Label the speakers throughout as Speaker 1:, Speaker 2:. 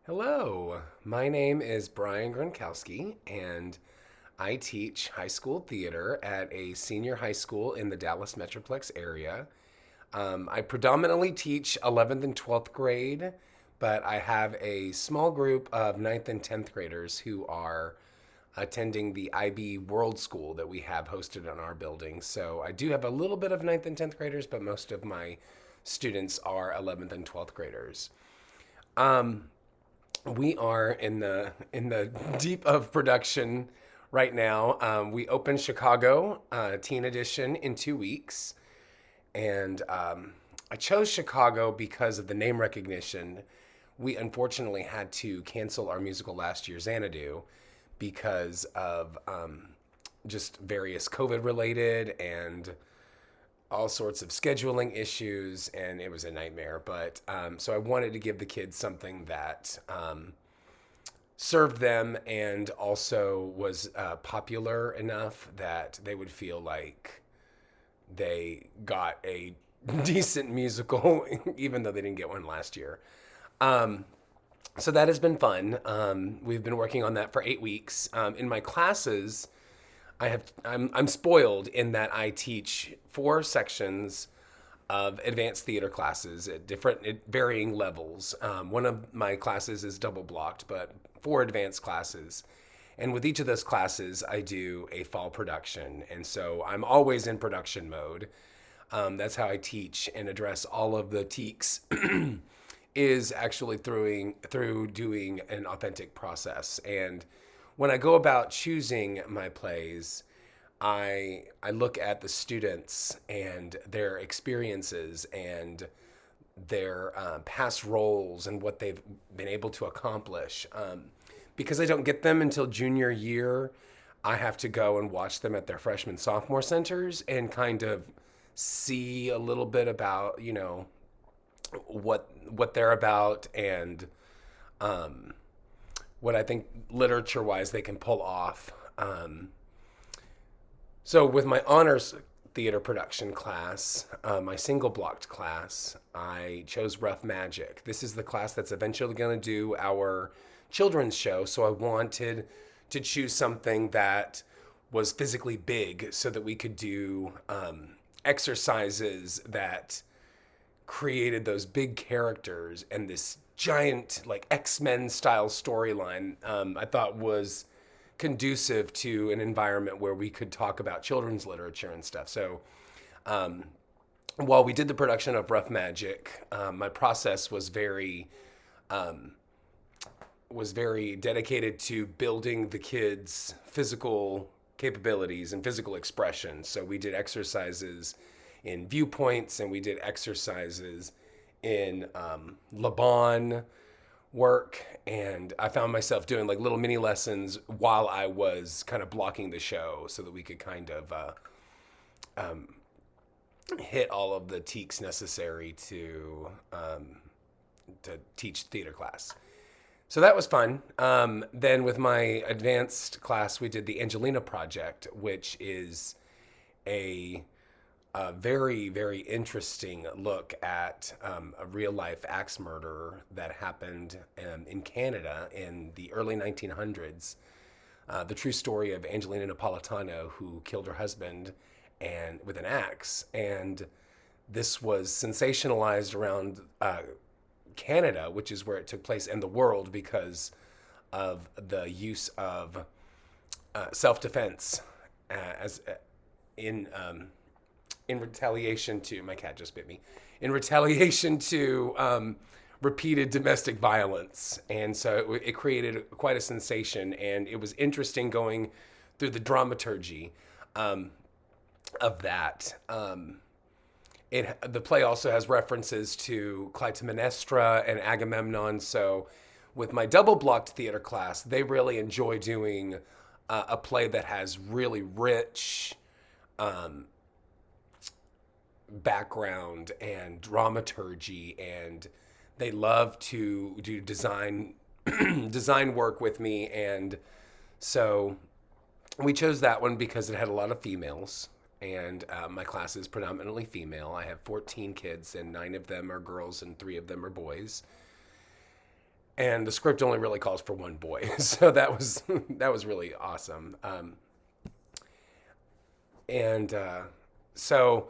Speaker 1: Hello, my name is Brian Gronkowski, and I teach high school theater at a senior high school in the Dallas Metroplex area. I predominantly teach 11th and 12th grade, but I have a small group of ninth and 10th graders who are attending the IB World School that we have hosted in our building. So I do have a little bit of ninth and 10th graders, but most of my students are 11th and 12th graders. Um, we are in the deep of production right now. We open Chicago Teen Edition in 2 weeks, and I chose Chicago because of the name recognition. We unfortunately had to cancel our musical last year, Xanadu, because of just various COVID related and all sorts of scheduling issues, and it was a nightmare. But so I wanted to give the kids something that served them and also was popular enough that they would feel like they got a decent musical, even though they didn't get one last year. Um, so that has been fun. We've been working on that for 8 weeks. In my classes, I'm spoiled in that I teach 4 sections of advanced theater classes at varying levels. One of my classes is double blocked, but 4 advanced classes. And with each of those classes, I do a fall production. And so I'm always in production mode. That's how I teach and address all of the teaks is actually through doing an authentic process. And when I go about choosing my plays, I look at the students and their experiences and their past roles and what they've been able to accomplish. Because I don't get them until junior year, I have to go and watch them at their freshman sophomore centers and kind of see a little bit about what they're about and what I think literature wise they can pull off. So with my honors theater production class, my single blocked class, I chose Rough Magic. This is the class that's eventually going to do our children's show. So I wanted to choose something that was physically big so that we could do exercises that created those big characters and this giant like X-Men style storyline. I thought was conducive to an environment where we could talk about children's literature and stuff. So um, while we did the production of Rough Magic, my process was very dedicated to building the kids' physical capabilities and physical expression. So we did exercises in viewpoints and we did exercises in Laban work, and I found myself doing like little mini lessons while I was kind of blocking the show so that we could kind of hit all of the teaks necessary to teach theater class. So that was fun. Then with my advanced class, we did the Angelina Project, which is a very, very interesting look at a real life axe murder that happened in Canada in the early 1900s. The true story of Angelina Napolitano, who killed her husband and with an axe. And this was sensationalized around Canada, which is where it took place, and the world because of the use of self-defense as in retaliation to my cat just bit me in retaliation to repeated domestic violence, and so it created quite a sensation, and it was interesting going through the dramaturgy of that. The play also has references to Clytemnestra and Agamemnon. So, with my double blocked theater class, they really enjoy doing a play that has really rich background and dramaturgy, and they love to do design work with me, and so we chose that one because it had a lot of females, and my class is predominantly female. I have 14 kids, and 9 of them are girls and 3 of them are boys. and the script only really calls for one boy. So that was really awesome. And so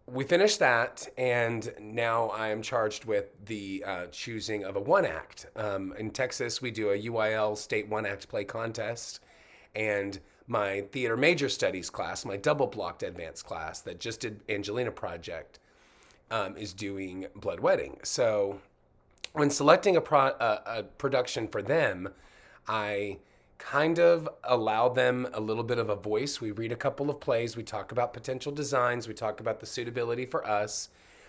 Speaker 1: we finished that, and now I am charged with the choosing of a one act. In Texas, we do a UIL state one act play contest, and my theater major studies class, my double blocked advanced class that just did Angelina Project, is doing Blood Wedding. So when selecting a production for them, I kind of allow them a little bit of a voice. We read a couple of plays, we talk about potential designs, we talk about the suitability for us.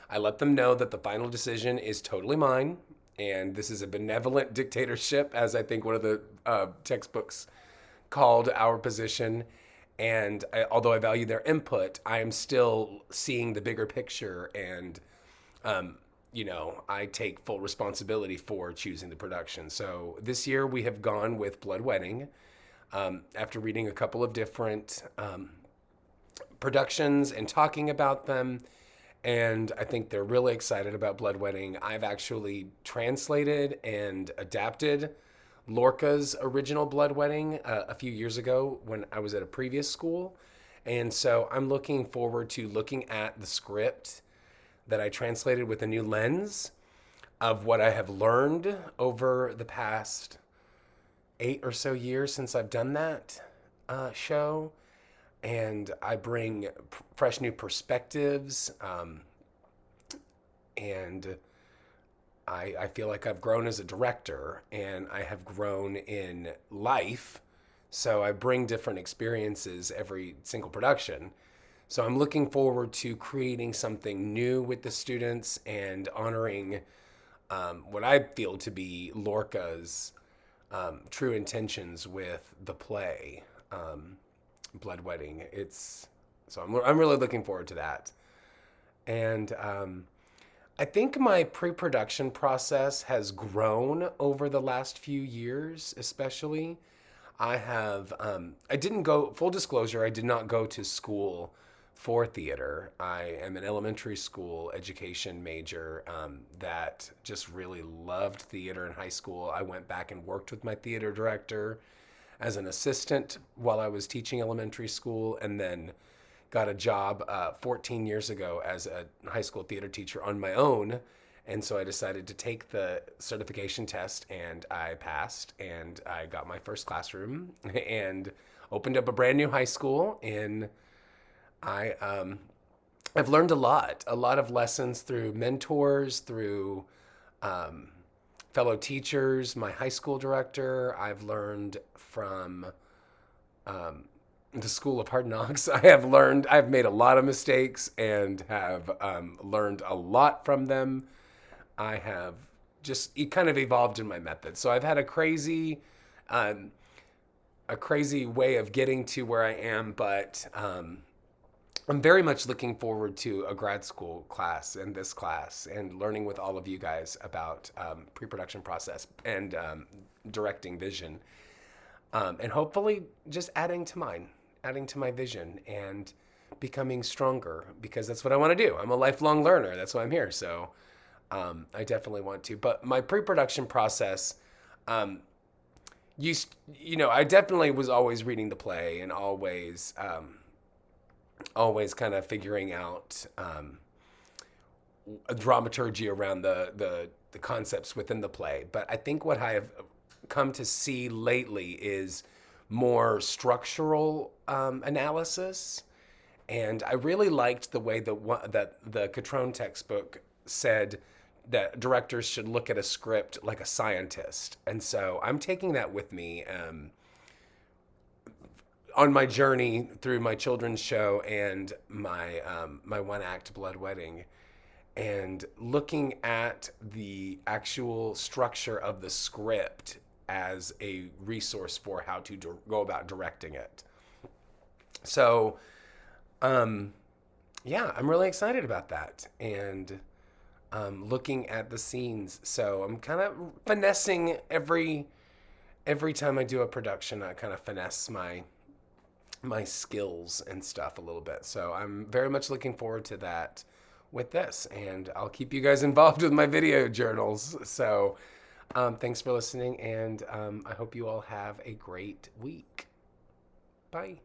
Speaker 1: I let them know that the final decision is totally mine, and this is a benevolent dictatorship, as I think one of the textbooks called our position. And although I value their input, I am still seeing the bigger picture, and I take full responsibility for choosing the production. So this year we have gone with Blood Wedding. After reading a couple of different productions and talking about them, and I think they're really excited about Blood Wedding. I've actually translated and adapted Lorca's original Blood Wedding a few years ago when I was at a previous school. And so I'm looking forward to looking at the script that I translated with a new lens of what I have learned over the past 8 or so years since I've done that show. And I bring fresh new perspectives. And I feel like I've grown as a director, and I have grown in life. So I bring different experiences every single production. So I'm looking forward to creating something new with the students and honoring what I feel to be Lorca's true intentions with the play, Blood Wedding. I'm really looking forward to that. And I think my pre-production process has grown over the last few years, especially. I didn't go, full disclosure, I did not go to school for theater. I am an elementary school education major that just really loved theater in high school. I went back and worked with my theater director as an assistant while I was teaching elementary school, and then got a job 14 years ago as a high school theater teacher on my own. And so I decided to take the certification test, and I passed, and I got my first classroom and opened up a brand new high school. And I've learned a lot of lessons through mentors, through fellow teachers, my high school director. I've learned from the School of Hard Knocks. I've made a lot of mistakes and have learned a lot from them. I have just kind of evolved in my method. So I've had a crazy way of getting to where I am, but I'm very much looking forward to a grad school class and this class and learning with all of you guys about pre-production process and directing vision. And hopefully just adding to my vision and becoming stronger, because that's what I want to do. I'm a lifelong learner. That's why I'm here. So I definitely want to. But my pre-production process, I definitely was always reading the play and always kind of figuring out a dramaturgy around the concepts within the play. But I think what I have come to see lately is more structural analysis. And I really liked the way that the Catrone textbook said that directors should look at a script like a scientist. And so I'm taking that with me on my journey through my children's show and my one act Blood Wedding, and looking at the actual structure of the script as a resource for how to go about directing it. So, I'm really excited about that, and looking at the scenes. So I'm kind of finessing every time I do a production. I kind of finesse my skills and stuff a little bit. So I'm very much looking forward to that with this, and I'll keep you guys involved with my video journals. So Thanks for listening, and I hope you all have a great week. Bye.